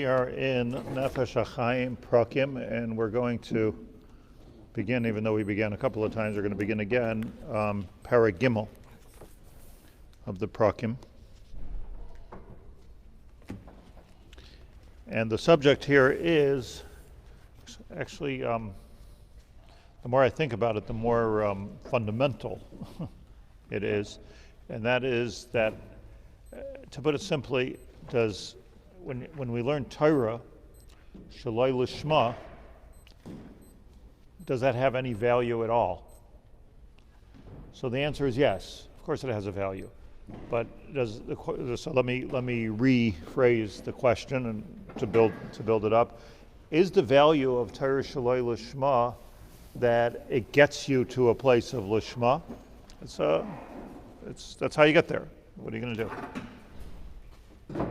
are in Nefesh Hachaim, Perakim, and we're going to begin, even though we began a couple of times, we're going to begin again, Paragimel of the Perakim. And the subject here is, actually, the more I think about it, the more fundamental it is. And that is that, to put it simply, when we learn Torah, Shaloi Lishma, does that have any value at all? So the answer is yes. Of course it has a value. But so let me rephrase the question and to build it up. Is the value of Torah Shaloi Lishma that it gets you to a place of Lishma? That's how you get there. What are you going to do?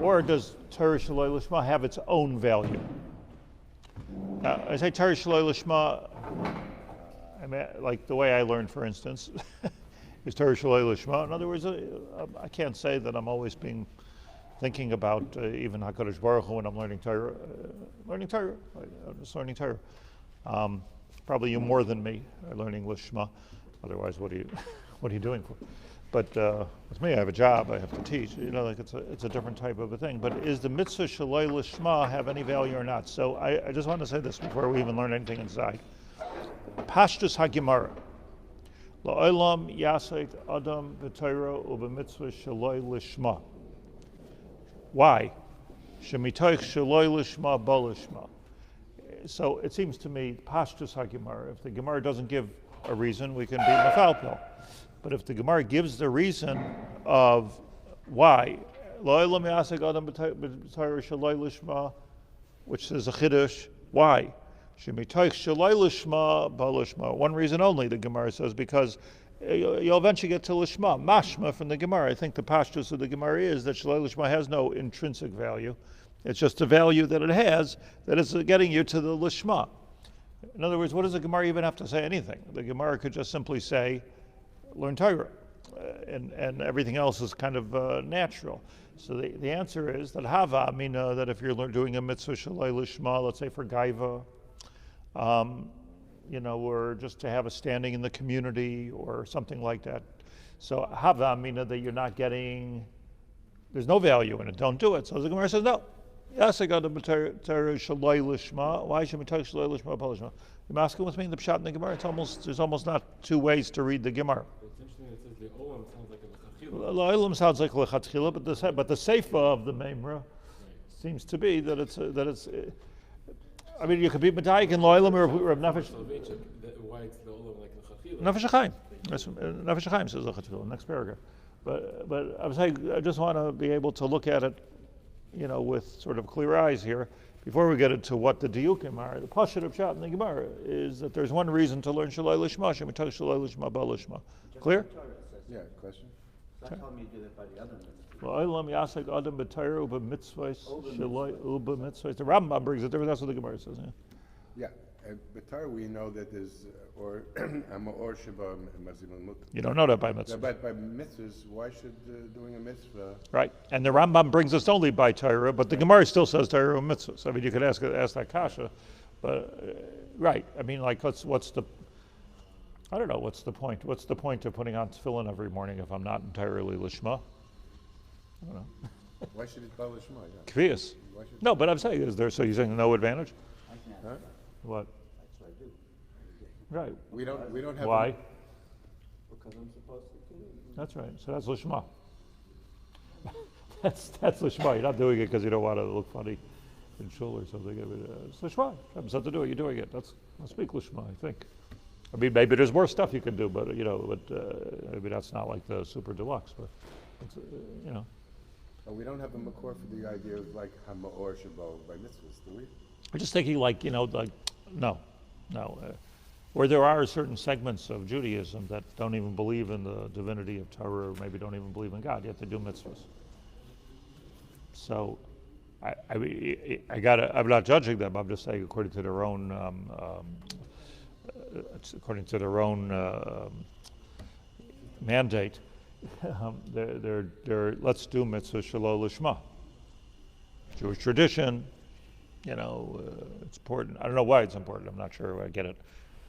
Or does Torah Shaloi Lishma have its own value? I say Torah Shaloi Lishma, I mean, like the way I learned, for instance, is Torah Shaloi Lishma. In other words, I can't say that I'm always thinking about even HaKadosh Baruch Hu when I'm learning Torah. I'm just learning Torah. Probably you more than me are learning Lishma. Otherwise, what are you doing for? But with me, I have a job. I have to teach. Like it's a different type of a thing. But is the mitzvah Shaloi Lishma have any value or not? So I just want to say this before we even learn anything inside. Pashtus HaGemara. La'olam yasek adam b'Torah u'b'mitzvah Shaloi Lishma. Why? Shemitoich Shaloi Lishma b'Lishma. So it seems to me, Pashtus HaGemara, if the Gemara doesn't give a reason, we can be mafalpil. But if the Gemara gives the reason of why, which says a chiddush, why? One reason only, the Gemara says, because you'll eventually get to lishma, mashma from the Gemara. I think the pashtus of the Gemara is that shaloi lishma has no intrinsic value. It's just the value that it has that is getting you to the lishma. In other words, what does the Gemara even have to say anything? The Gemara could just simply say, learn Torah, and everything else is kind of natural. So the answer is that hava amina, that if you're doing a mitzvah shaloi lishma, let's say for gaiva, or just to have a standing in the community or something like that. So hava amina, that you're not getting, there's no value in it, don't do it. So the Gemara says no. Yes, I got the Torah shaloi lishma. Why should we talk shaloi lishma b'lishma? You're asking with me in the pshat in the Gemara. There's almost not two ways to read the Gemara. It's interesting that it says the olam sounds like a lechatchila. Olam sounds like lechatchila, but the sefer of the memra seems to be that it's. I mean, you could be medayik in olam or nefesh. Why it's the olam like lechatchila? Nefesh Hachaim. Nefesh Hachaim says lechatchila. Next paragraph. But I'm saying I just want to be able to look at it, with sort of clear eyes here. Before we get into what the diukim are, the pashut of pshat in the Gemara is that there's one reason to learn shaloi lishma, shemitach shaloi lishma b'lishma. Clear? Yeah, question? So tell me you did it by the other mitzvah. La'olam yasek adam b'Torah u'b'mitzvahs shaloi u'b'mitzvahs. The Rambam brings it different. That's what the Gemara says. Yeah, and b'Torah we know that there's or sheba mazimon mut. You don't know that by mitzvah. But by mitzvahs, why should doing a mitzvah? Right, and the Rambam brings us only by Torah, but the Gemara still says Torah and mitzvahs. I mean, you could ask that kasha, but right. I mean, like, what's the? I don't know. What's the point? What's the point of putting on tefillin every morning if I'm not entirely lishma? I don't know. Why should it be lishma? Kvias. No, but I'm saying, is there? So you're saying no advantage? I can answer that. What? That's what I do. Right. We don't have. Why? Because I'm supposed to do it. That's right. So that's lishma. that's lishma. You're not doing it because you don't want to look funny in shul or something. I mean, it's lishma. Have something to do it. You're doing it. That's speak lishma, I think. I mean, maybe there's more stuff you can do, but maybe that's not like the super deluxe. But it's, We don't have a makor for the idea of like hamaor shabo by mitzvahs, do we? I'm just thinking no. Where there are certain segments of Judaism that don't even believe in the divinity of Torah, or maybe don't even believe in God, yet they do mitzvahs. So, I'm not judging them. I'm just saying according to their own mandate, they're let's do mitzvah shalol lishma. Jewish tradition, It's important. I don't know why it's important. I'm not sure I get it.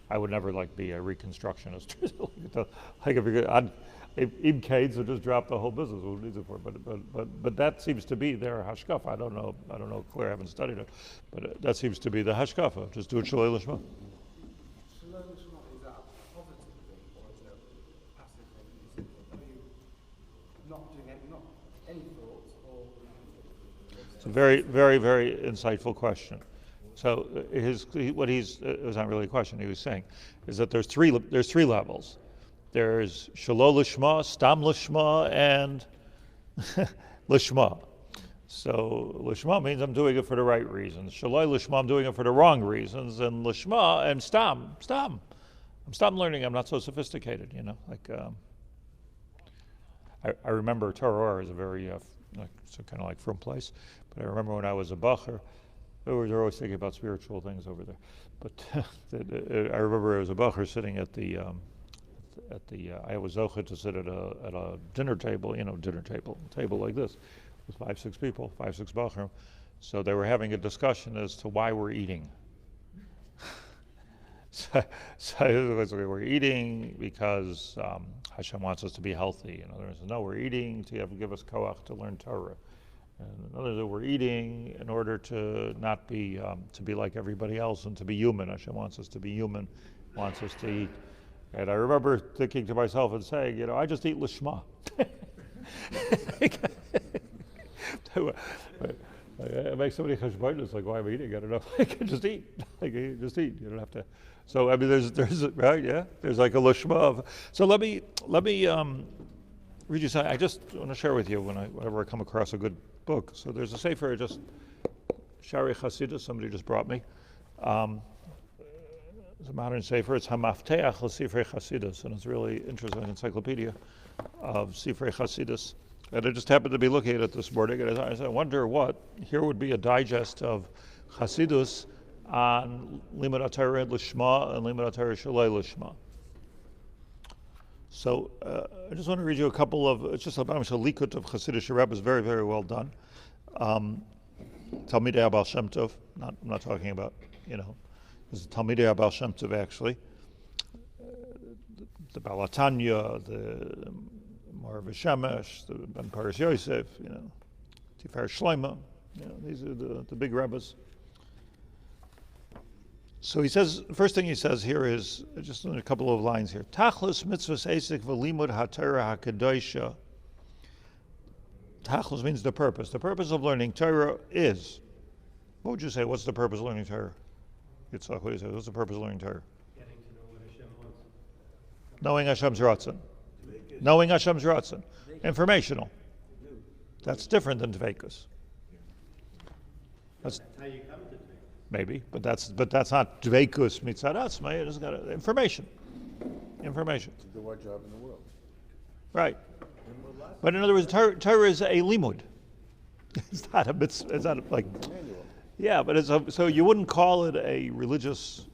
I would never be a reconstructionist. If Cades would just drop the whole business, what needs it for? But that seems to be their hashkafa. I don't know clear. I haven't studied it, but that seems to be the hashkafa. Just do it shalei lishma. Shalom Lishma, is that a positive thing or is it a passive thing? Are you not doing any thoughts or? It's a very, very, very insightful question. So it was not really a question. He was saying is that there's three levels. There's shalom lishma, stam lishma, and lishma. So lishma means I'm doing it for the right reasons. Shalom lishma, I'm doing it for the wrong reasons. And lishma and stam. I'm learning. I'm not so sophisticated. I remember Torah is a very kind of from place. But I remember when I was a bacher, they're always thinking about spiritual things over there. But I remember I was a bacher sitting at the I was zocheh to sit at a dinner table, table like this, with 5-6 people, 5-6 bacher. So they were having a discussion as to why we're eating. So we're eating because Hashem wants us to be healthy. And others, no, we're eating to give us koach to learn Torah. And others, we're eating in order to not be to be like everybody else and to be human. Hashem wants us to be human, wants us to eat. And I remember thinking to myself and saying, I just eat lishma. I make so many cheshbonos, why am I eating? I don't know. I can just eat. Just eat. You don't have to. So there's right, yeah. There's a lishma of. So let me read you something. I just want to share with you whenever I come across a good book. So there's a sefer Shari Hasidus. Somebody just brought me. It's a modern sefer. It's Hamafteach LeSifrei Chasidus, and it's really interesting encyclopedia of Sifrei Chasidus. And I just happened to be looking at it this morning, and I wonder what here would be a digest of Chasidus on Limud HaTorah Lishma and Limud HaTorah Shalei Lishma. So I just want to read you a couple of. It's just a likut of Hasidic Rebbe is very, very well done. Talmidei Baal Shem Tov. I'm not talking about This is Talmidei Baal Shem Tov actually. The Baal HaTanya, the Ramat Bet Shemesh, the Ben Pardes Yosef, Tifer Shlomo. These are the big Rebbes. So he says, the first thing he says here is, just in a couple of lines here, Tachlis mitzvahs esik v'limud haTorah hakedosha. Tachlis means the purpose. The purpose of learning Torah is, what would you say, what's the purpose of learning Torah? Yitzhak, what do you say, what's the purpose of learning Torah? Getting to know what Hashem wants. Knowing Hashem's Ratzon. Knowing Hashem's Ratzon. Informational. That's different than Dveikus. That's how you come to Dveikus. Maybe, but that's not Dveikus mitzad atzma. It's got information. Information. To do our job in the world. Right. But in other words, Torah is a limud. It's not a mitzvah. It's not like. Manual. Yeah, but so you wouldn't call it a religious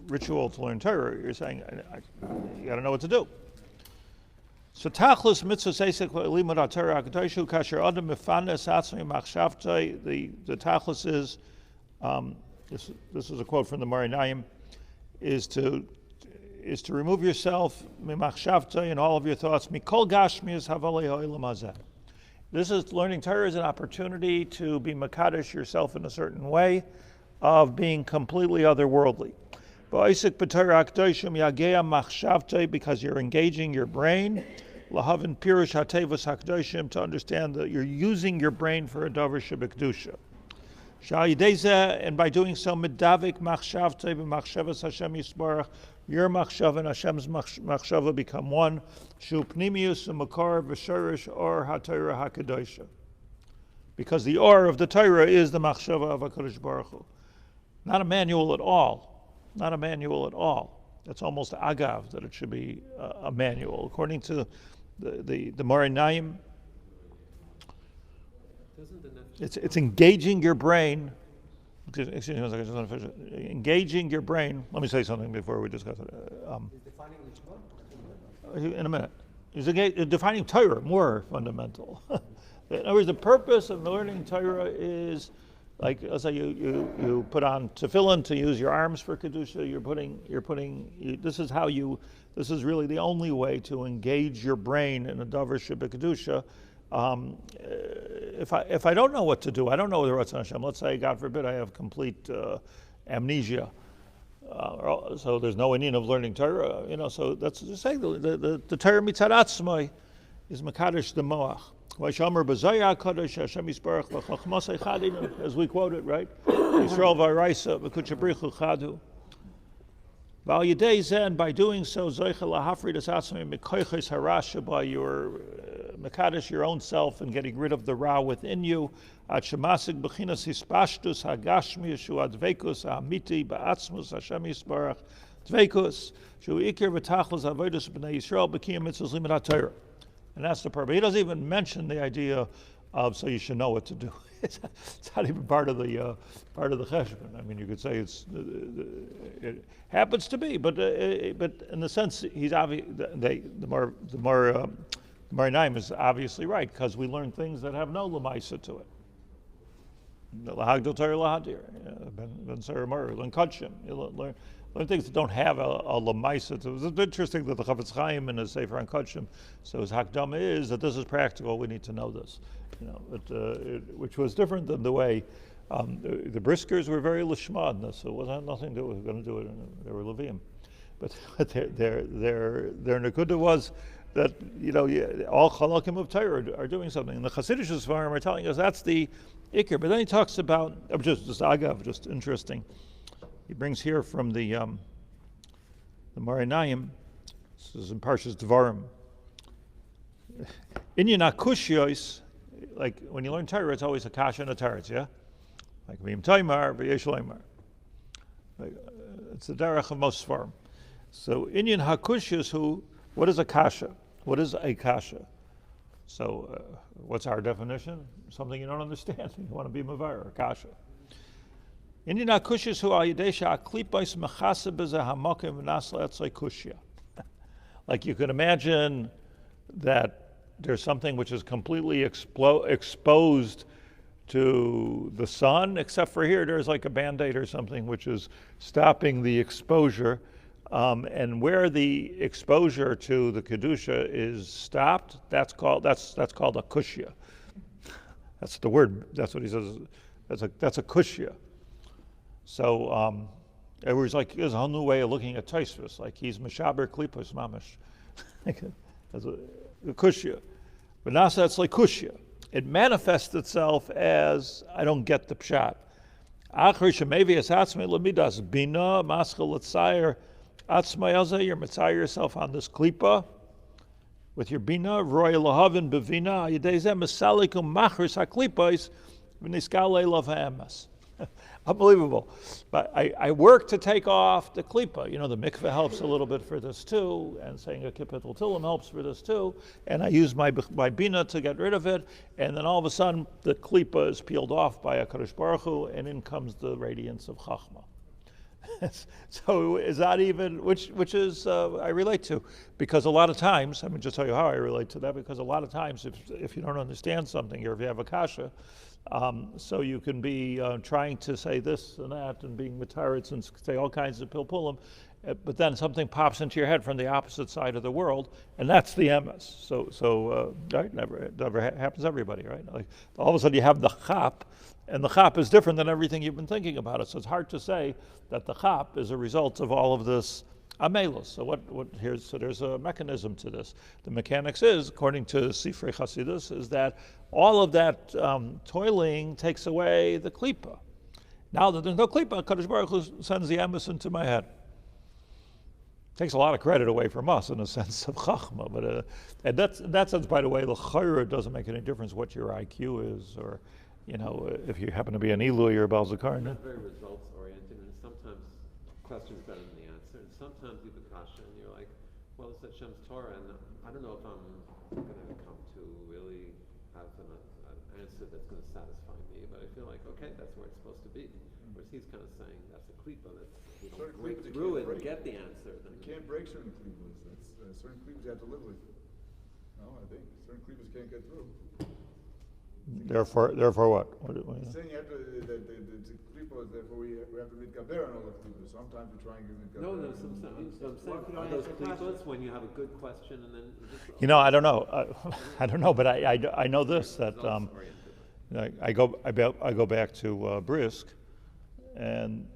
ritual to learn Torah. You're saying you got to know what to do. So tachlis mitzvah seisek limud haTorah hakadoishu kasher adam mefanes atzmi machshavtei. The tachlis is this is a quote from the Marinayim, is to remove yourself mimachshavtei in all of your thoughts mikol gashmius havalei ha'olam hazeh. This is learning Torah is an opportunity to be makadosh yourself in a certain way of being completely otherworldly. Because you're engaging your brain, lahavin pirush hatevos hakdoshim, to understand that you're using your brain for a davar shebekdusha. And by doing so, medavik machshavtei b'machshavas Hashem yisbarach, your machshava and Hashem's machshava become one. Shu pnimius u'makar v'shorish or haTorah hakadosha. Because the or of the Torah is the machshava of HaKadosh Baruch Hu. Not a manual at all. Not a manual at all. It's almost agav that it should be a manual. According to the Marinayim, it's engaging your brain. Excuse me, I just want to finish. Engaging your brain. Let me say something before we discuss it. In a minute. He's defining Torah, more fundamental. In other words, the purpose of learning Torah is Like let's say you put on tefillin to use your arms for kedusha. This is really the only way to engage your brain in a davar shebekedusha. If I don't know what to do, I don't know the Ratzon Hashem. Let's say, God forbid, I have complete amnesia. So there's no Indian of learning Torah, so that's just saying the Torah mitzad atzmai is makadosh the moach. As we quoted, right? Yisrael v'araisa v'kuchabrichu chadu. By doing so, by your mekadosh your own self and getting rid of the ra within you. Dvekus shu ikir v'tachlis avodas b'nei Yisrael b'kiyam mitzvos limud haTorah. And that's the purpose. He doesn't even mention the idea of so you should know what to do. It's not even part of the cheshbon. I mean, you could say it happens to be, but in the sense he's obvious. The Marinaim is obviously right because we learn things that have no lemaisa to it. Lahagdol Torah lahadir, ben Saramur, learn kodshim. Learn things that don't have a lemaisa to it. It's interesting that the Chafetz Chaim in his sefer on kodshim, so his hakdama is that this is practical. We need to know this, which was different than the way the Briskers were very lishma in this. So it wasn't nothing to do with going to do it. They were Levium, but their nekuda was that all chalakim of Torah are doing something. And the Hasidic Svarim are telling us that's the ikr. But then he talks about just agav, just interesting. He brings here from the Marinaim. This is in Parshas Dvarim. Inyan akushios, like when you learn Torah, it's always a kasha and a teretz, yeah. Like v'im taimar v'yesh leimar. It's the derech of most svarim. So inyan hakushios, what is a kasha? What is a kasha? So what's our definition? Something you don't understand. You want to be mavar, kasha. Inyan hakushios hu al yedesha aklipos mechase b'zeh hamakim v'nasla etzay kushya. Like you can imagine that there's something which is completely exposed to the sun, except for here there's like a Band-Aid or something which is stopping the exposure. And where the exposure to the kedusha is stopped, that's called a kushya. That's the word. That's what he says. That's a kushya. So it was like there's a whole new way of looking at Tosfos. Like he's meshaber klipos mamish. That's a kushya. But nasa it's like kushya. It manifests itself as I don't get the pshat. Achri shemevias atzmei lemidas bina maschel l'tzayer. You're mitzayir yourself on this klipa with your bina, roy lahavin bevina, yedezem esalikum machris haklipos v'niskale lav ha'emes. Unbelievable. But I work to take off the klipa. The mikveh helps a little bit for this too, and saying a kippur tilim helps for this too. And I use my bina to get rid of it, and then all of a sudden the klipa is peeled off by a Kadosh Baruch Hu, and in comes the radiance of Chachma. So is that even, which is I relate to, because a lot of times, let me just tell you how I relate to that, because a lot of times if you don't understand something, or if you have a kasha, so you can be trying to say this and that and being mataritz and say all kinds of pilpulim, but then something pops into your head from the opposite side of the world, and that's the emes. So right, never happens to everybody, right? Like all of a sudden you have the chap, and the chap is different than everything you've been thinking about it. So it's hard to say that the chap is a result of all of this amelus. So so there's a mechanism to this. The mechanics is, according to Sifrei Chasidus, is that all of that toiling takes away the klipa. Now that there's no klipa, Kadosh Baruch Hu sends the emes into my head. Takes a lot of credit away from us in a sense of chachma, but and in that sense, by the way, l'chayra doesn't make any difference what your IQ is, or if you happen to be an Eloi or Baal Zakar. Not very results oriented, and sometimes questions better than the answer, and sometimes you have a kasha, and you're like, well, it's Hashem's Torah, and I don't know if I'm going to come to really have an answer that's going to satisfy me, but I feel like, okay, that's where it's supposed to be. Whereas he's kind of saying that's a klipa, that you don't break through it and get the answer. You can't break certain klippas. Certain klippas you have to live with. No, I think certain klippas can't get through. Therefore what? What do you- Saying you have to, the klipos, therefore we have to mitgaber on all the klipos. Sometimes we try and give mitgaber. No, I'm saying, are those klipos when you have a good question and then just... You know, I don't know. I don't know, but I know this, that I go back to Brisk, and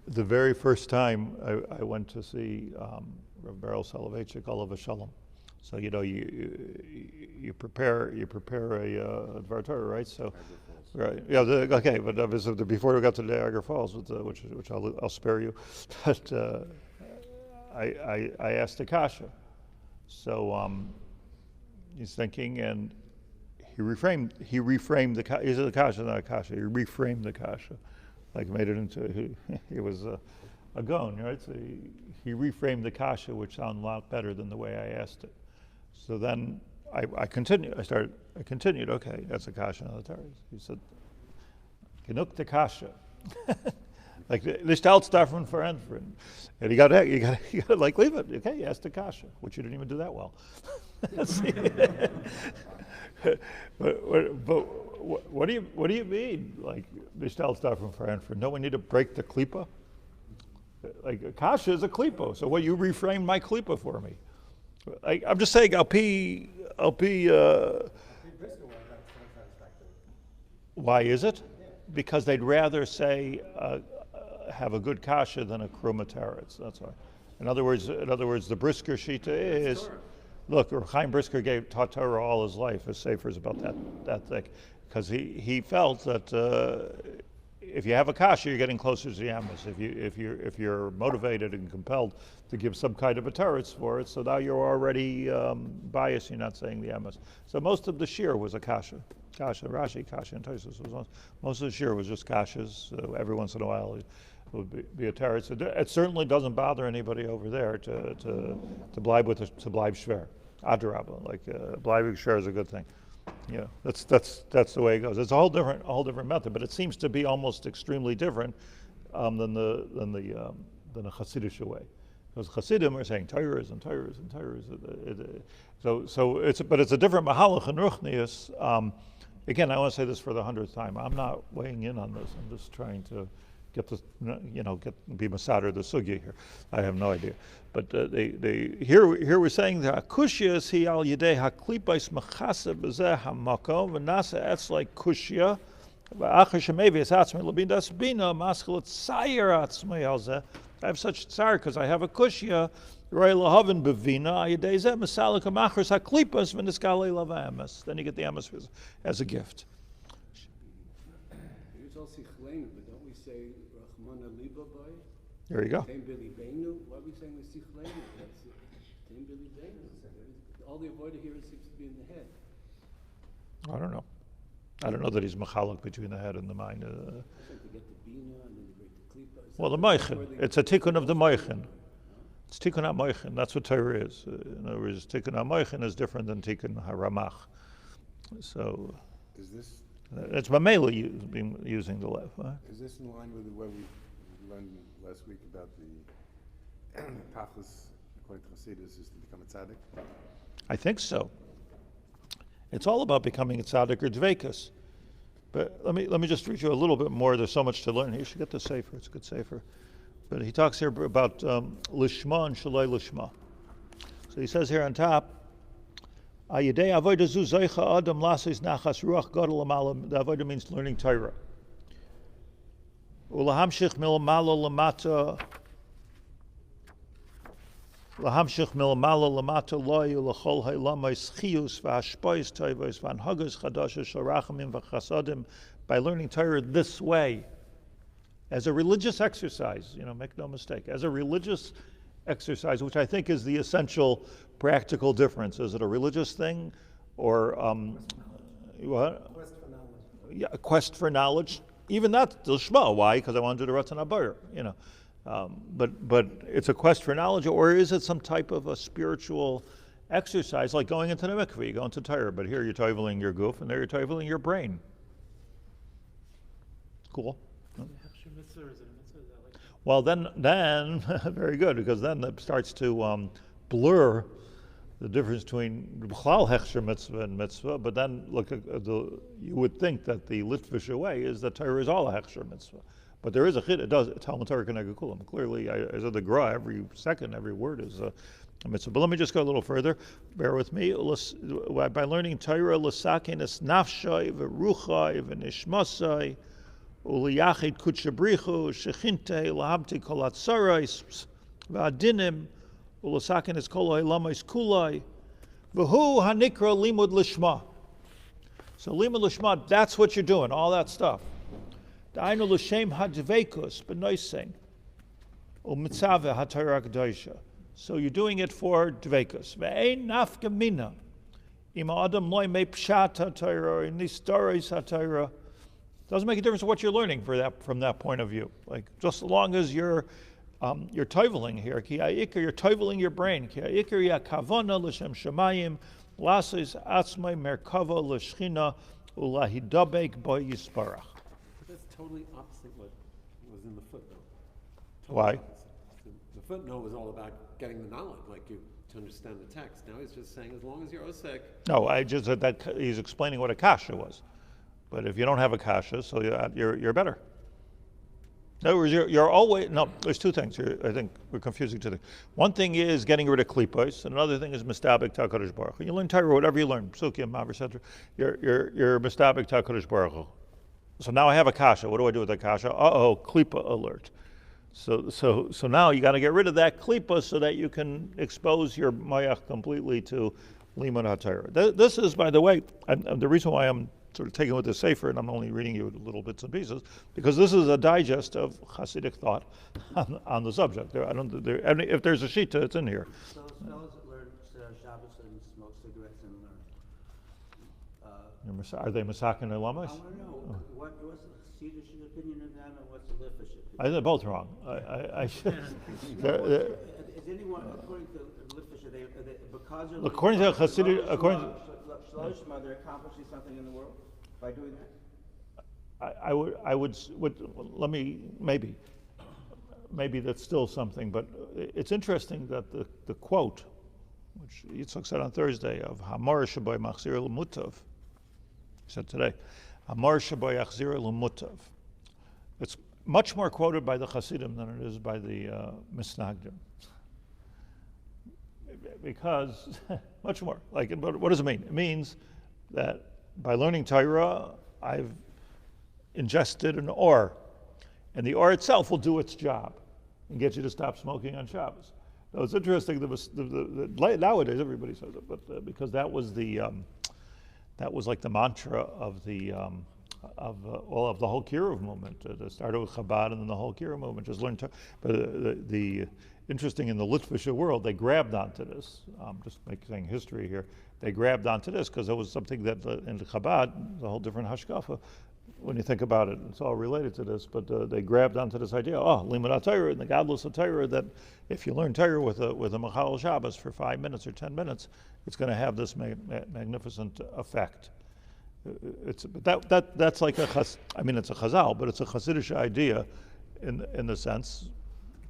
the very first time I went to see Rabbi Berel Wein, Shalom. So you know you prepare a Dvar Torah, right? So right, yeah, okay. But obviously before we got to Niagara Falls, which I'll spare you, but I asked Akasha. So he's thinking, and he reframed the kasha. Is it Akasha, not Akasha? He reframed the kasha, like made it into he was a gon, right? So he reframed the kasha, which sounded a lot better than the way I asked it. So then I continued. I continued. Okay, that's a kasha, not a Torah. He said, "Genug the kasha." Like the stellt davon verändern, and you got to like leave it. Okay, you asked the kasha, which you didn't even do that well. but what do you mean? Like the stellt davon verändern? No, we need to break the klipa. Like a kasha is a klipo. So what, you reframed my klipa for me? I'm just saying, I'll be. Why is it? Because they'd rather say have a good kasha than a kruma teretz. That's why. In other words, the Brisker shita is. Look, Reb Chaim Brisker taught Torah all his life. His sefer is about that thick, because he felt that if you have a kasha, you're getting closer to the emes. If you're motivated and compelled to give some kind of a teretz for it, so now you're already biased. You're not saying the emes. So most of the shiur was a kasha, Rashi, kasha, and Tosfos. Most of the shiur was just kashas. Every once in a while, it would be a teretz. It certainly doesn't bother anybody over there to blibe shver. Adrabah, like blibing shver is a good thing. Yeah, that's the way it goes. It's a whole different method, but it seems to be almost extremely different than the Hasidic way. Because Hasidim are saying Torahs and Torahs and Torahs. So it's a different mahalach and ruchnius. Again, I want to say this for the 100th time. I'm not weighing in on this. I'm just trying to get this, be masader the sugya here. I have no idea. But here we're saying that kushya is he al yedei haklipais machase bezeh hamakom v'nasa etz like kushya v'achar shemevi es atzmei l'bin das bina maschel tzayer atzmei al zeh. I have such tsar because I have a kushya roi lahavin bevina yedei zeh masalik hamachras haklipas v'niskale lava emes. Then you get the emes as a gift. There's also acclaimed, but don't we say Rahman Aliba by? There you go. Why are we saying the Sichlaim? All the avoided here seems to be in the head. I don't know. I don't know that he's machalak between the head and the mind. I think we get the Bina and then you break the Klipa. Well, the moichin. It's a tikkun of the moichin. It's tikkun ha-moichin. That's what Torah is. In other words, tikkun ha-moichin is different than tikkun ha-ramach. So, Is this it's mamela using the left. Huh? is this in line with what we learned last week about the tachlis, according to Hasidus, is to become a tzaddik? I think so. It's all about becoming a tzaddik or dveikus. But let me just read you a little bit more. There's so much to learn. You should get the sefer. It's a good sefer. But he talks here about lishma and shalei lishma. So he says here on top, Ayidei avodah zu zeicha adam lasis nachas ruach gadol amalam. The avodah means learning Torah. Ulahamshich milamala lamata. Lahamshich milamala lamata loy ulachol haylamais chiyus v'hashpois toivos v'anhagas chadasha sharachamim v'chasadim. By learning Torah this way, as a religious exercise, make no mistake, as a religious exercise, which I think is the essential practical difference. Is it a religious thing or what? Quest for knowledge. Yeah, a quest for knowledge. Even that, the Shema. Why? Because I want to do the Ratzon Haber, But it's a quest for knowledge, or is it some type of a spiritual exercise, like going into the mikveh? You go into Torah, but here you're toiveling your goof, and there you're toiveling your brain. Cool. Well, then, very good, because then it starts to blur the difference between B'chlal Hechsher mitzvah and mitzvah, but then look at you would think that the Litvish way is that Torah is all a Hechsher mitzvah. But there is a chid, it does, Talmud Torah Keneged Kulam. Clearly, I said the Gra, every second, every word is a mitzvah. But let me just go a little further. Bear with me. By learning Torah, l'sakin es nafshay v'ruchay v'nishmasay u'liyachid kutshabrichu shechinte lahabti kol hatzarais v'adinim u'l'sakin es kol ha'lamais kulai v'hu hanikra limud lishma. So limud lishma, that's what you're doing, all that stuff. Da'inu l'shem hadveikus b'noising u'mitzaveh ha'torah kedaisha. So you're doing it for dveikus. Ve'ein nafka mina ima adam loy me pshat ha'torah or nistaris ha'torah. Doesn't make a difference what you're learning from that point of view. Like just as long as you're toiveling here, ki ha'ikar, you're toiveling your brain. Ki ha'ikar ya kavana l'shem shemayim lasis atzmai merkava l'shchina ulahidabek bo yisparach. That's totally opposite what was in the footnote. Why? Opposite. The footnote was all about getting the knowledge, like you to understand the text. Now he's just saying, as long as you're osek. No, I just said that he's explaining what a kasha was. But if you don't have a kasha, so you're better. In other words, you're always, no, there's two things here. I think we're confusing two things. One thing is getting rid of klipos, and another thing is mistabik ta'kadosh baruch hu. You learn Torah, whatever you learn, psukim, maver, etc. You're mistabik ta'kadosh baruch hu. So now I have a kasha. What do I do with that kasha? Klipa alert. So now you got to get rid of that klipa so that you can expose your mayach completely to limud haTorah. This is, by the way, and the reason why I'm sort of taking with the sefer and I'm only reading you little bits and pieces, because this is a digest of Hasidic thought on the subject. If there's a shita, it's in here. So fellows that learn Shabbos and smoke cigarettes and learn. Are they masakin and lamas? I want to know what's the Chassidish opinion of them and what's the Litvish opinion? I think they're both wrong. Is anyone, according to Litvish, are they because they're according to Hasidic, according to Shloshma, they're accomplishing something in the world by doing that? I would let me, maybe that's still something, but it's interesting that the quote, which Yitzchak said on Thursday, of Hamar Shabai Machzir L'Mutav, he said today, Hamar Shabai Achzir L'Mutav. It's much more quoted by the Hasidim than it is by the Mitnagdim. Because, much more. Like, what does it mean? It means that by learning Torah, I've ingested an or, and the or itself will do its job and get you to stop smoking on Shabbos. Now, it's interesting that nowadays everybody says it, but because that was like the mantra of the of the whole Kiruv movement. It started with Chabad and then the whole Kiruv movement. Just learn. But the interesting in the Litvish world, they grabbed onto this. Just saying history here. They grabbed onto this because it was something that in Chabad, a whole different hashkafa. When you think about it, it's all related to this. But they grabbed onto this idea. Limud HaTorah and the godless of Torah. That if you learn Torah with a Machal Shabbos for 5 minutes or 10 minutes, it's going to have this magnificent effect. That's like it's a chazal, but it's a Hasidic idea in the sense,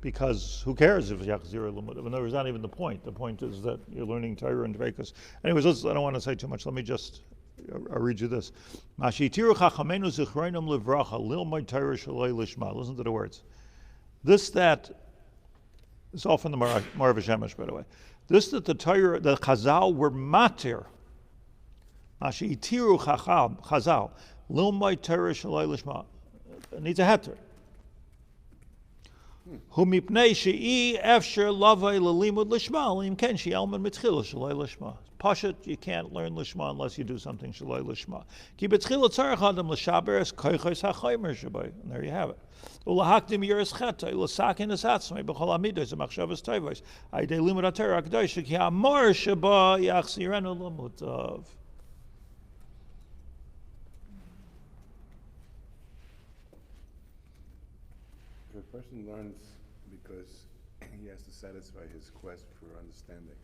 because who cares if Yachzir L'Mutav? In other words, not even the point. The point is that you're learning Torah and Dveikus. Anyways, I don't want to say too much. Let me just I'll read you this. Listen to the words. This is all from the Ramat Bet Shemesh, by the way. This that the Torah, the Chazal were matir. Mashitiru Chazal, Lilmai Torah Shalai Lishma. It needs a heter. Humipnei she'i efsher lavai lelimud lishma lim ken she'elman mitchila shalai lishma. Pashat, you can't learn lishma unless you do something shalai lishma. Ki betchila tzarech adam l'shaberes koichos ha'chaymer shabai. And there you have it. Ulahakdim yiras chetay l'sakin esatzmei b'chol amidos ha'machshavas toivos. Aydei limud ha'torah ha'kadosh ki ha'amar shaba yachzirenu l'mutav. If a person learns because he has to satisfy his quest for understanding,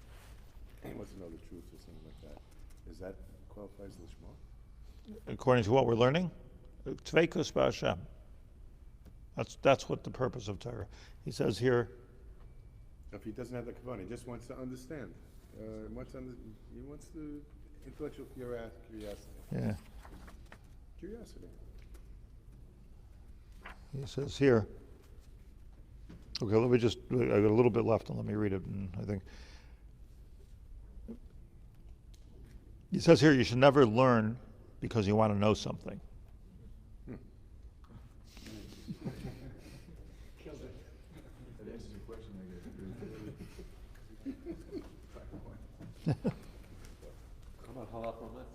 he wants to know the truth or something like that, does that qualify as lishma? According to what we're learning, tveikus b'Hashem. That's what the purpose of Torah. He says here. If he doesn't have the kavanah, he just wants to understand. He wants the intellectual curiosity. Yeah. Curiosity. He says here, okay, let me just, I got a little bit left and let me read it. And I think, he says here, you should never learn because you want to know something. That answers your question, I guess. How about halacha u'matzah?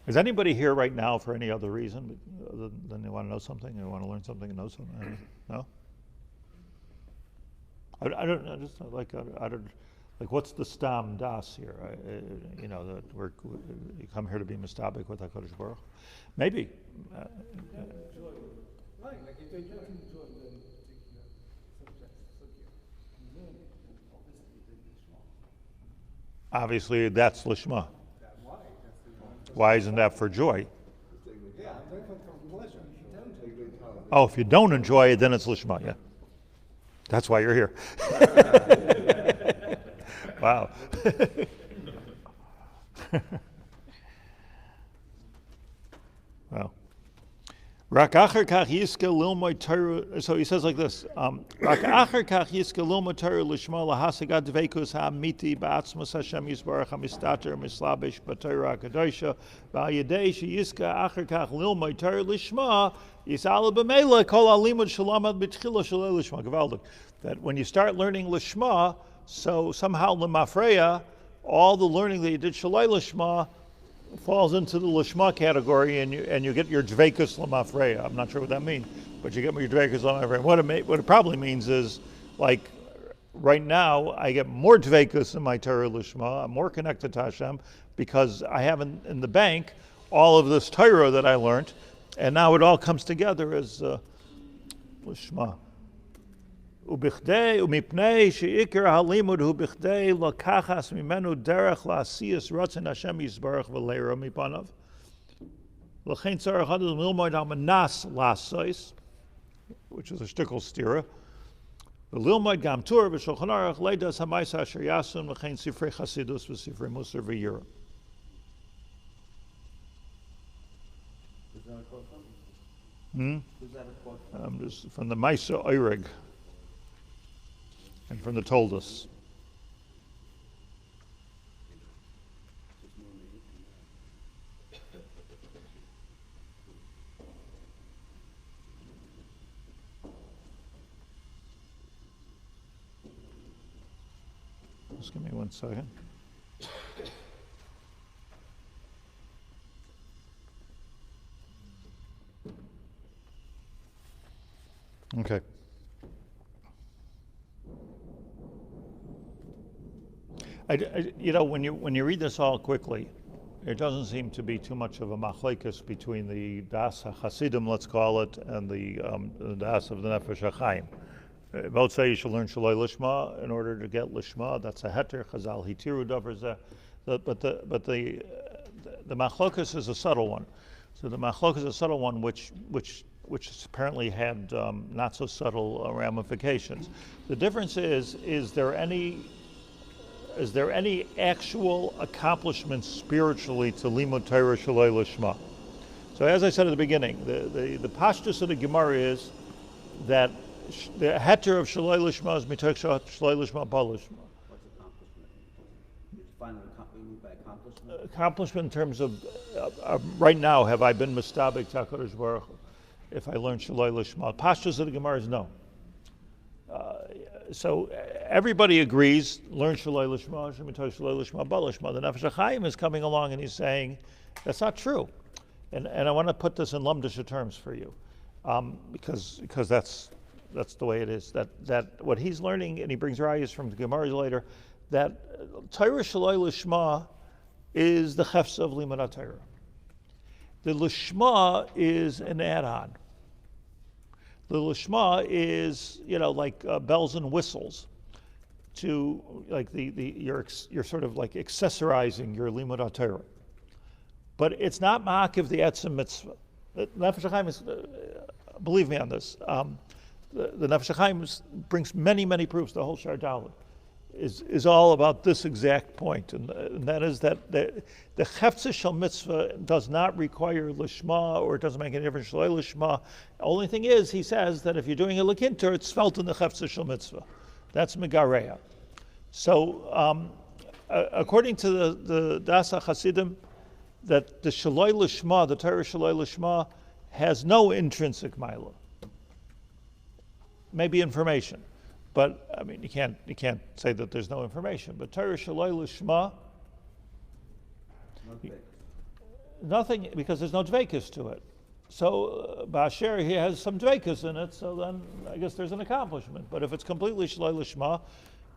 Is anybody here right now for any other reason other than they want to know something, they want to learn something and know something? No? I don't like what's the stam das here? That you come here to be mistabik with HaKadosh Baruch. Maybe. Right, like if they don't enjoy the particular subject, and learn it, then obviously they lishma. Obviously, that's lishma. Why? That's the Why isn't that for joy? Yeah, I'm going for pleasure. If you don't, Oh, if you don't enjoy it, then it's lishma. Yeah, that's why you're here. Wow. Wow. Rak acher kach yiske lilmod Torah. So he says like this: Rak acher kach yiske lilmod Torah lishma lahasagat dveikus ha'amiti ba'atzmas Hashem yisbarach hamistater mislabish b'Torah HaKadosha ba'yedei sheyiske acher kach lilmod Torah lishma yisala b'meila kol alimud shalamad b'tchila shalei lishma gavaldik. That when you start learning lishma, so somehow lemafreya, all the learning that you did shalei lishma falls into the lishma category, and you get your dveikus lemafreya. I'm not sure what that means, but you get your dveikus lemafreya. What it probably means is, like, right now I get more dveikus in my Torah lishma. I'm more connected to Hashem because I have in the bank all of this Torah that I learned, and now it all comes together as lishma. Ubichdei umipnei sheikar halimud hu bichdei lakachas mimenu derech laasiyas ratzon Hashem yisbarach v'leira mipanav. L'chein tzarech hadol milmoid hamanas lasois, which is a shtickle stira. V'lilmoid gam tur v'shulchan aruch leidas hamayis asher yasun l'chein sifrei chasidus v'sifrei musar v'yira. Is that a quote from? Is that a quote from? Just from the Maisa Oirig. And from the Toldus. Just give me 1 second. Okay. When you read this all quickly, it doesn't seem to be too much of a machlekes between the das Hasidim, let's call it, and the das of the Nefesh Hachaim. Both say you should learn shaloi lishma in order to get lishma. That's a heter. Chazal hitiru davar zeh. But the machlokes is a subtle one. So the machlokes is a subtle one, which apparently had not so subtle ramifications. The difference is there any actual accomplishment spiritually to limud Torah shaloi lishma? So as I said at the beginning, the pashtus of the Gemara is that the heter of shaloi lishma is mitok shaloi lishma ba lishma. What's accomplishment? Define what you mean by accomplishment? Accomplishment in terms of right now, have I been mistabik HaKadosh Baruch Hu if I learn shaloi lishma? Pashtus of the Gemara is no. So everybody agrees, learn shaloi lishma, shemitok shaloi lishma ba lishma. The Nefesh Hachaim is coming along and he's saying, that's not true. And I want to put this in lumdisha terms for you, because that's the way it is. That what he's learning, and he brings rayas from the Gemara later, that Torah shaloi lishma is the chefs of limud Torah. The lishma is an add-on. The lishma is, like bells and whistles, to like you're sort of like accessorizing your limud Torah. But it's not ma'akiv the etzem mitzvah. Nefesh Hachaim is, believe me on this. The Nefesh Hachaim brings many proofs. The whole Shar Dalet. is all about this exact point, and that is that the Heftzah Shel Mitzvah does not require Lishma, or it doesn't make any difference Shalei Lishma. The only thing is, he says that if you're doing a Lekinter, it's felt in the Heftzah Shel Mitzvah. That's Megareya. So, according to the Dasa Hasidim, that the Shalei Lishma, the Torah Shalei Lishma, has no intrinsic Maila. Maybe information. But I mean, you can't say that there's no information. But Torah Shalei Lishma, nothing, because there's no dveikus to it. So Ba'asher, he has some dveikus in it. So then I guess there's an accomplishment. But if it's completely Shalei Lishma,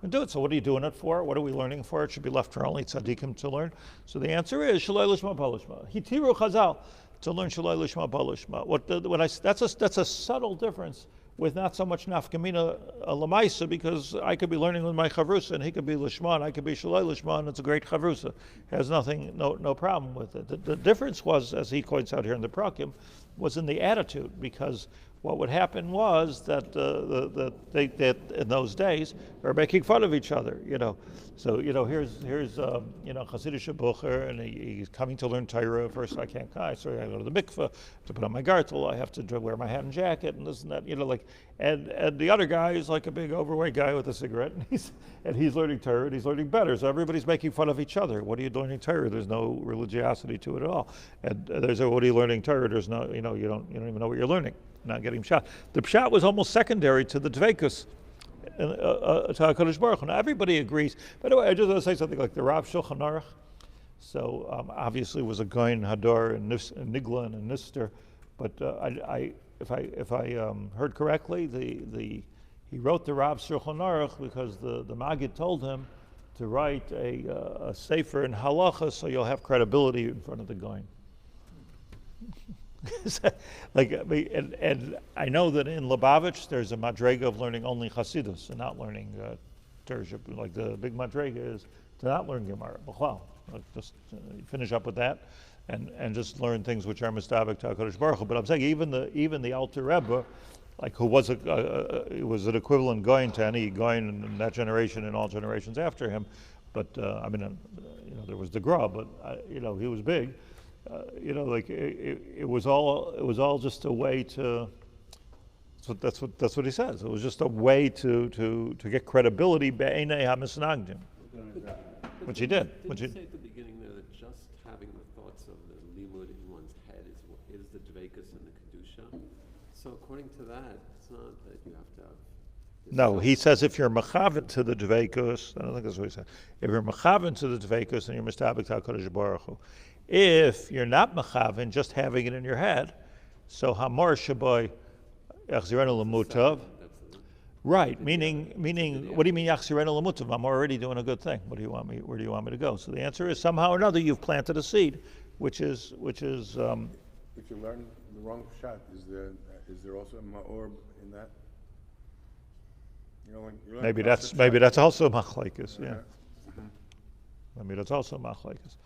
we do it. So what are you doing it for? What are we learning for? It should be left for only tzaddikim to learn. So the answer is Shalei Lishma B'Lishma. Hitiru Chazal to learn Shalei Lishma B'Lishma. That's a subtle difference, with not so much nafkamina lamaisa, because I could be learning with my chavrusa and he could be lishma and I could be shalei lishma, and it's a great chavrusa. Has nothing, no problem with it. The difference was, as he points out here in the Perakim, was in the attitude, because what would happen was that they in those days were making fun of each other, So here's Hasidic Bucher, and he's coming to learn Torah. First, I can't so I go to the mikveh to put on my gartel. I have to wear my hat and jacket and this and that. And the other guy is like a big overweight guy with a cigarette, and he's learning Torah, and he's learning better. So everybody's making fun of each other. What are you learning Torah? There's no religiosity to it at all. And there's what are you learning Torah? There's no, you don't even know what you're learning. Not getting pshat. The pshat was almost secondary to the dveikus, to HaKadosh Baruch Hu. Now everybody agrees. By the way, I just want to say something like the Rav Shulchan Aruch. So obviously was a Goyin Hadar and Nigla and Nister, but if I heard correctly, he wrote the Rav Shulchan Aruch because the Maggid told him to write a sefer in halacha, so you'll have credibility in front of the Goyin. And I know that in Lubavitch there's a madrega of learning only Hasidus and not learning Torah. Like the big madrega is to not learn Gemara. Just finish up with that, and just learn things which are mistabek to HaKadosh Baruch Hu. But I'm saying even the Alter Rebbe, like who was was an equivalent Goyin to any Goyin in that generation and all generations after him. But there was the Gra, but he was big. It was all just a way to. So that's what he says. It was just a way to get credibility be'enei ha-Mitnagdim, which he did. Did you say at the beginning there that just having the thoughts of the limud in one's head is the dveikus and the kedusha? So according to that, it's not that you have to have. No, he says if you're mechaven to the dveikus, I don't think that's what he said. If you're mechaven to the dveikus, then you're mistabek to HaKadosh Baruch Hu. If you're not mechaven, just having it in your head, so hamor shaboy yachzirenu lemutav. Right, meaning, what do you mean yachzirenu lemutav? I'm already doing a good thing. Where do you want me to go? So the answer is somehow or another you've planted a seed, which is. If you learn the wrong shot, is there also a ma'or in that? Maybe that's also machlekes. Yeah. Maybe that's also machlekes.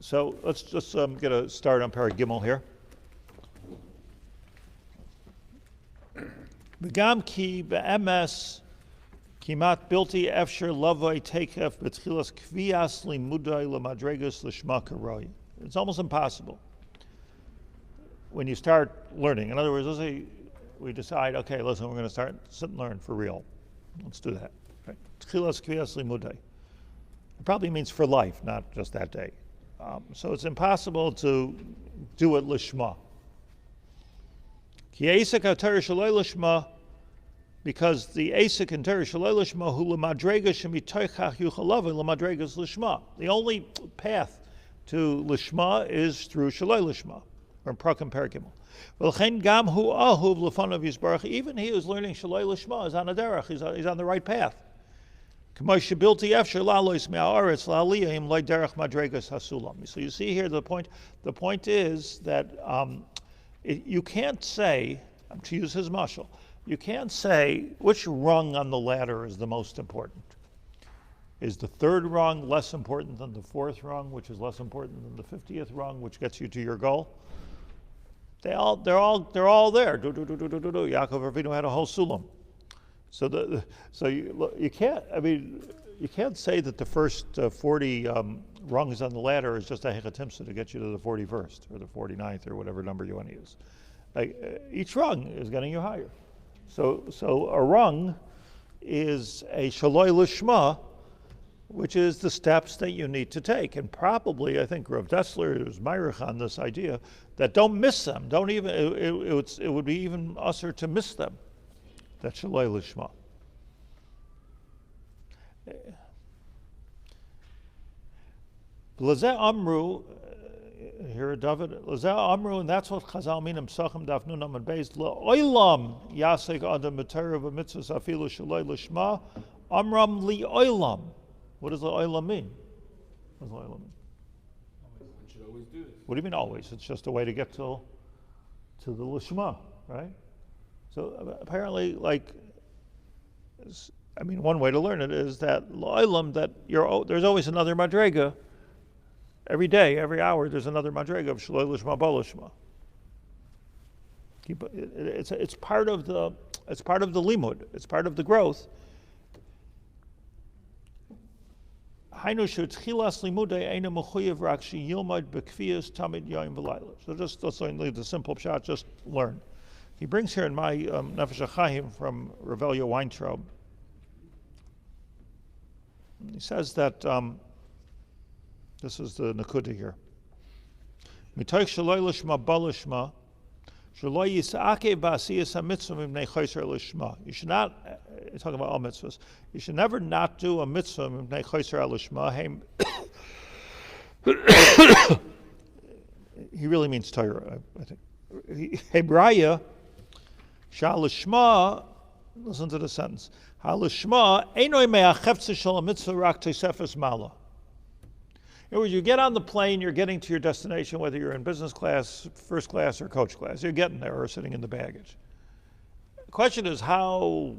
So let's just get a start on Parag Gimel here. V'gam ki be'emes kimat bilti efsher lavoi tekef b'tchilas kvias limudai lemadregus l'shma karoi. It's almost impossible when you start learning. In other words, let's say we decide, okay, listen, we're going to start sit and learn for real. Let's do that. Right? Tchilas kvias limudai. It probably means for life, not just that day. So it's impossible to do it lishma. Ki asik ha-Torah shalei lishma, because the asik in Torah shalei lishma hu l'madrega shemitoichach yuchalav l'madregas lishma. The only path to lishma is through shalei lishma, or Perakim Perakim. V'lechen gam hu ahuv l'fanav yisbarach. Even he who's learning shalei lishma is on a derech. He's on the right path. So you see here the point is that you can't say, to use his mashal, you can't say which rung on the ladder is the most important. Is the third rung less important than the fourth rung, which is less important than the 50th rung, which gets you to your goal? They're all there. Yaakov Avinu had a whole sulam. So you can't. I mean, you can't say that the first 40 rungs on the ladder is just a hechatimsa to get you to the 41st or the 49th or whatever number you want to use. Each rung is getting you higher. So a rung is a shaloi lishma, which is the steps that you need to take. And probably, I think Rav Dessler is myrich on this idea that don't miss them. Don't even, it would be even usher to miss them. That's shaloi lishma. Lazeh Amru, here David, Lazeh Amru, and that's what Chazal minim Sachem Daf Nun Amud Beis, Le'olam Yasek Adam B'Torah V'Mitzvos Afilu Shaloi Lishma, Amram Le'olam. What does Le'olam mean? What does Le'olam mean? One should always do this. What do you mean always? It's just a way to get to the Lishma, right? So apparently, one way to learn it is that Le'olam, that there's always another madrega. Every day, every hour, there's another madrega of shaloi lishma ba lishma. It's part of the limud. It's part of the growth. So just let's leave the simple pshat. Just learn. He brings here in my Nefesh Hachaim from Rabbi Weintraub. He says that. This is the Nakuda here. Mitoich shaloi lishma ba lishma, shaloi yisa'ake ba'asiyas ha'mitzvah mimnei chayser lishma. You should not, talking about all mitzvahs, you should never not do a mitzvah mimnei chayser lishma. He really means Torah, I think. Hebraya, shal lishma, listen to the sentence. Ha lishma, einoi me'acheftzeh shal mitzvah rak tosefes mala. In other words, you get on the plane, you're getting to your destination, whether you're in business class, first class, or coach class. You're getting there or sitting in the baggage. The question is how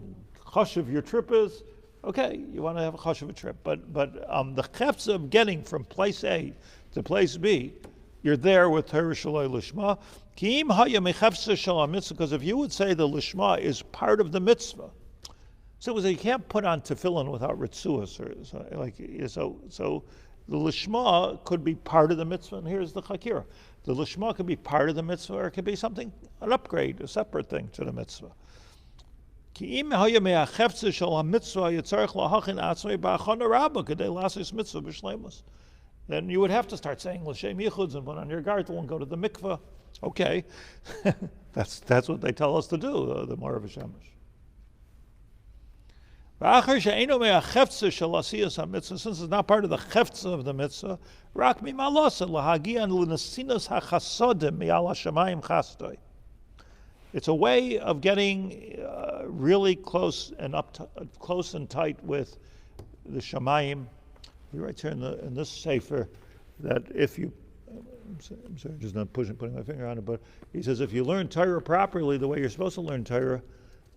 chashuv your trip is. Okay, you want to have a chashuv trip, but the chefs of getting from place A to place B, you're there with Torah shaloi lishma. Ki'im haya mechefsa shal mitzvah, because if you would say the lishma is part of the mitzvah, so you can't put on tefillin without ritzuas, so the lishma could be part of the mitzvah, and here's the chakira. The lishma could be part of the mitzvah, or it could be something, an upgrade, a separate thing to the mitzvah. Then you would have to start saying l'shem yichuds and put on your gartel and go to the mikveh. Okay, that's what they tell us to do, the more of a shemesh. Since it's not part of the chefza of the mitzvah, it's a way of getting really close and tight with the shamayim. He writes here in this sefer that if you, I'm sorry, just not putting my finger on it, but he says if you learn Torah properly, the way you're supposed to learn Torah,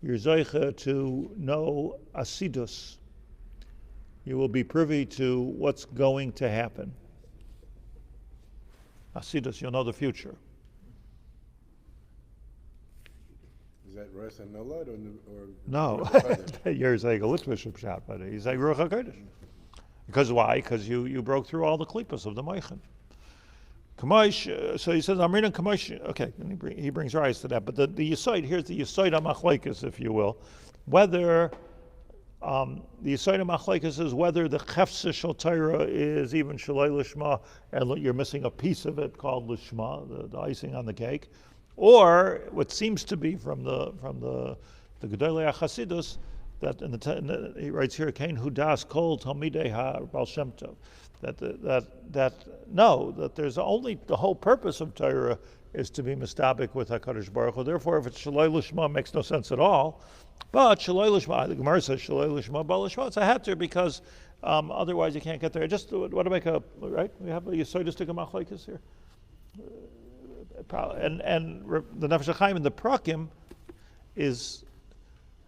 you're zeicha to know asidus. You will be privy to what's going to happen. Asidus, you'll know the future. Is that Rosh Hanolad or no? You're saying a litvish shot, but he's saying Ruach HaKodesh. Because why? Because you broke through all the klipas of the Moichin. Kamosh, so he says, Amrinan Kamosh, okay, and he brings rise to that. But the Yisoid, here's the Yisoid HaMachlekes, if you will. Whether, the Yisoid HaMachlekes is whether the Chefsa Shal Torah is even Shalei Lishma, and you're missing a piece of it called Lishma, the icing on the cake, or what seems to be from the Gedolei HaChasidus, that he writes here, Kain Hudas Kol Talmidei HaBaal Shem Tov. That there's only, the whole purpose of Torah is to be mistabik with HaKadosh Baruch Hu. Therefore, if it's Shaloi Lishma, it makes no sense at all. But Shaloi Lishma, the Gemara says Shaloi Lishma, Ba Lishma, it's a heter because otherwise you can't get there. Just want to make a, right? We have a Yesodistic Machlekes here. And the Nefesh Hachaim and the Perakim is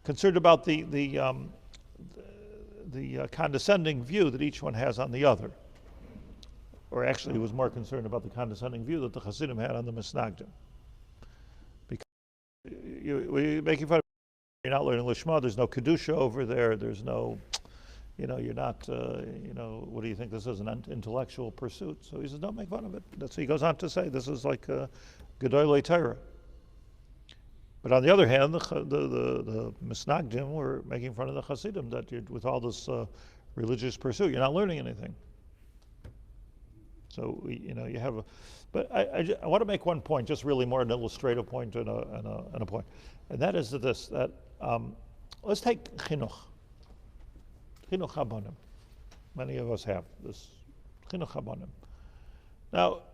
concerned about the condescending view that each one has on the other. Or actually, he was more concerned about the condescending view that the Hasidim had on the Mitnagdim. Because you're making fun of, you're not learning Lishma, there's no Kedusha over there, there's no, you're not, what do you think this is, an intellectual pursuit? So he says, don't make fun of it. That's what he goes on to say. This is like Gedolei Torah. But on the other hand, the Mitnagdim were making fun of the Hasidim, that with all this religious pursuit, you're not learning anything. So, you have a, but I want to make one point, just really more an illustrative point and a point. And that is that let's take chinuch. Chinuch habonim. Many of us have this chinuch habonim. Now,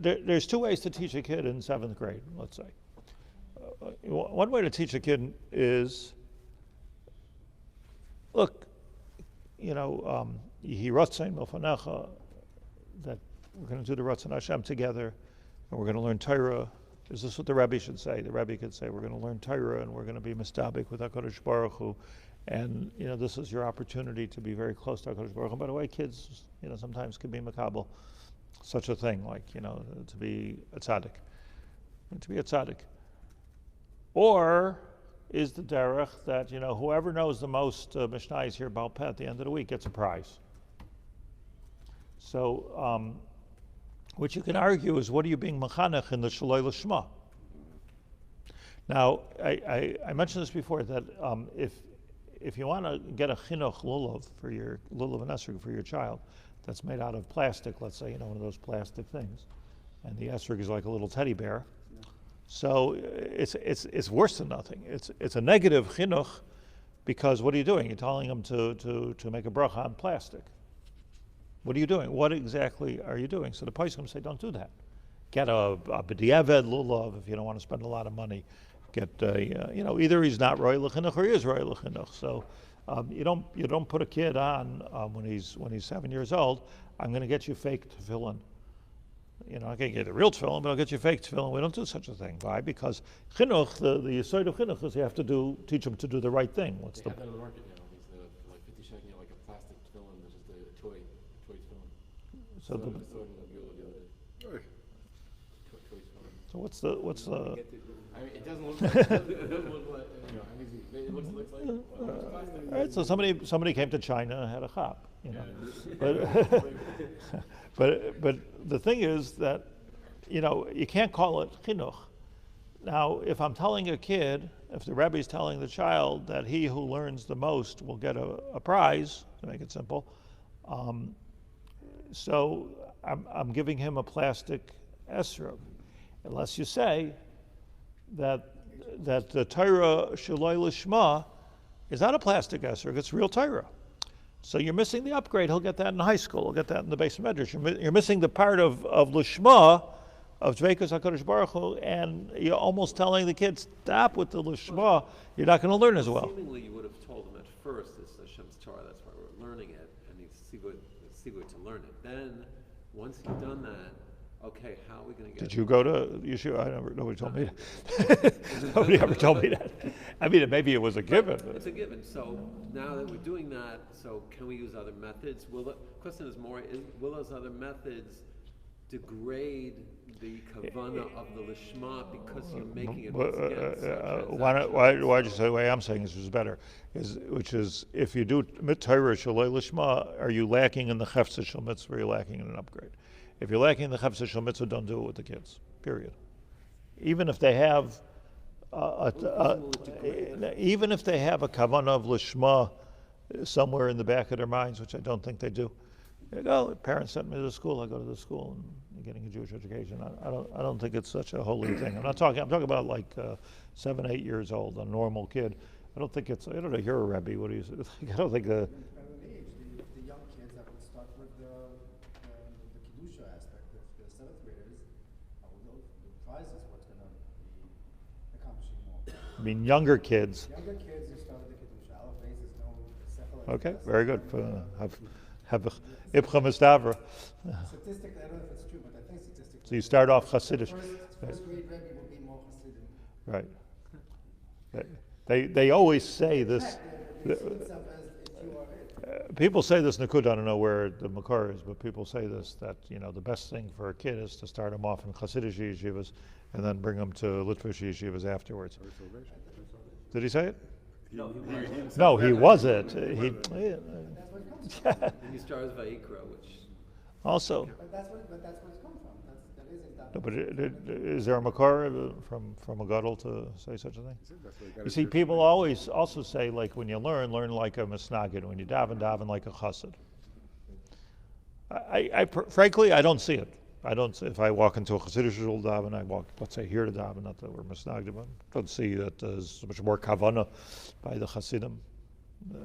there's two ways to teach a kid in 7th grade, let's say. One way to teach a kid is, look, Yehi Ratzain Milfanecha, that we're going to do the Ratzon Hashem together, and we're going to learn Torah. Is this what the Rebbe should say? The Rebbe could say, we're going to learn Torah, and we're going to be mistabik with HaKadosh Baruch Hu, and this is your opportunity to be very close to HaKadosh Baruch Hu. By the way, kids, sometimes can be makabel, such a thing, like, to be a tzaddik. To be a tzaddik. Or is the derech that, whoever knows the most Mishnayos here Baal Peh at the end of the week gets a prize. So, what you can argue is, what are you being mechanech in the Shaloi L'Shma? Now, I mentioned this before, that if you want to get a chinuch lulav for your lulav and esrog for your child, that's made out of plastic, let's say, one of those plastic things, and the esrog is like a little teddy bear. So it's worse than nothing. It's a negative chinuch, because what are you doing? You're telling them to make a bracha on plastic. What are you doing? What exactly are you doing? So the poskim say, don't do that. Get a b'diavad lulav if you don't want to spend a lot of money. Get either he's not roy l'chinuch or he is roy l'chinuch. So you don't put a kid on when he's 7 years old. I'm going to get you fake tefillin. I can't get the real tefillin, but I'll get you fake tefillin. We don't do such a thing. Why? Because chinuch, the yesod of chinuch is you have to teach them to do the right thing. What's they have that on the market now. These like 50 shekel, like a plastic tefillin, that's just a toy tefillin. So what's the? I mean, it doesn't look like. It doesn't look like. It looks like. All right. So somebody came to China and had a chop. But the thing is that, you can't call it chinuch. Now, if I'm telling a kid, if the Rebbe is telling the child that he who learns the most will get a prize, to make it simple, so I'm giving him a plastic esrog, unless you say that the Torah Shaloi L'Shma is not a plastic esrog; it's real Torah. So you're missing the upgrade. He'll get that in high school. He'll get that in the base medrash. You're missing the part of L'Shma, of Dveikus HaKadosh Baruch Hu, and you're almost telling the kids, stop with the L'Shma. You're not going to learn as well. Seemingly, you would have told them at first, it's Hashem's Torah, that's why we're learning it, and he's sivut to learn it. Then, once he's done that, okay, how are we going to get? Did you go to Yeshua? Nobody told me that. Nobody ever told me that. I mean, maybe it was a given. It's a given. So now that we're doing that, so can we use other methods? The question is more: will those other methods degrade the kavanah of the lishma because you're making it once again? Why you say the way I'm saying this is better? Which is, if you do Torah Shaloi Lishma, are you lacking in the chefza shel mitzvah? Or are you lacking in an upgrade? If you're lacking in the chefza shel mitzvah, don't do it with the kids. Period. Even if they have, even if they have a kavanah of lishma somewhere in the back of their minds, which I don't think they do. They go, parents sent me to the school. I go to the school and I'm getting a Jewish education. I don't think it's such a holy thing. I'm talking about like 7, 8 years old, a normal kid. I don't think it's. I don't know. You're a Rebbe. What do you think? I don't think the. The young kids that would start with the kedusha aspect of the 7th graders. The prize is what's going to be accomplishing more. I mean, younger kids. Younger kids who start with the kedusha. Our base is no sefer. Okay, very good. Have Ibcha Mistavra. Statistically, I don't know if it's true, but I think statistically. So you start off Hasidish. First grade Rebbe will be more Hasidim. Right. They always say this. People say this, Nakud, I don't know where the Makar is, but people say this, that the best thing for a kid is to start them off in Hasidish yeshivas and then bring them to Litvish yeshivas afterwards. Did he say it? No, he wasn't. He That's what it comes from. And he stars Vayikra, which also. But that's what it's come from. That isn't that. No, but is there a makar from a gadol to say such a thing? You see, people always also say, like, when you learn like a misnagid. When you daven like a chassid. Frankly, I don't see it. I don't. If I walk into a Hasidic shul daven, I walk, let's say, here to daven, not that we're misnagdim. I don't see that there's much more kavana by the Hasidim.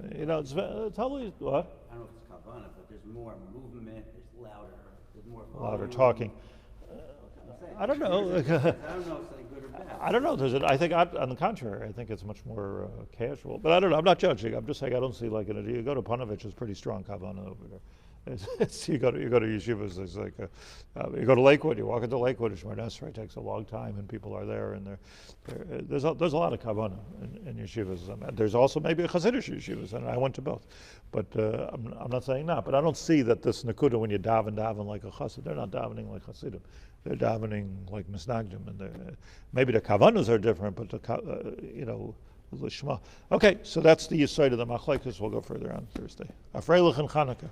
It's totally what? I don't know if it's kavana, but there's more movement, there's more Louder talking. I don't know. I don't know if it's like good or bad. I don't know. I think, on the contrary, I think it's much more casual. But I don't know. I'm not judging. I'm just saying I don't see like you go to Panovich, it's pretty strong kavana over there. You go to yeshivas. It's like you go to Lakewood. You walk into Lakewood. Shemar Esrei takes a long time, and people are there, and there's a lot of kavanah in yeshivas. There's also maybe a Hasidic yeshivas, and I went to both. But I'm not saying not. But I don't see that this nakuda when you daven like a chassid. They're not davening like Hasidim. They're davening like misnagdim, and maybe the kavanas are different, but the lishma. Okay, so that's the side of the machlekes. We'll go further on Thursday. Afreilich and Chanukah.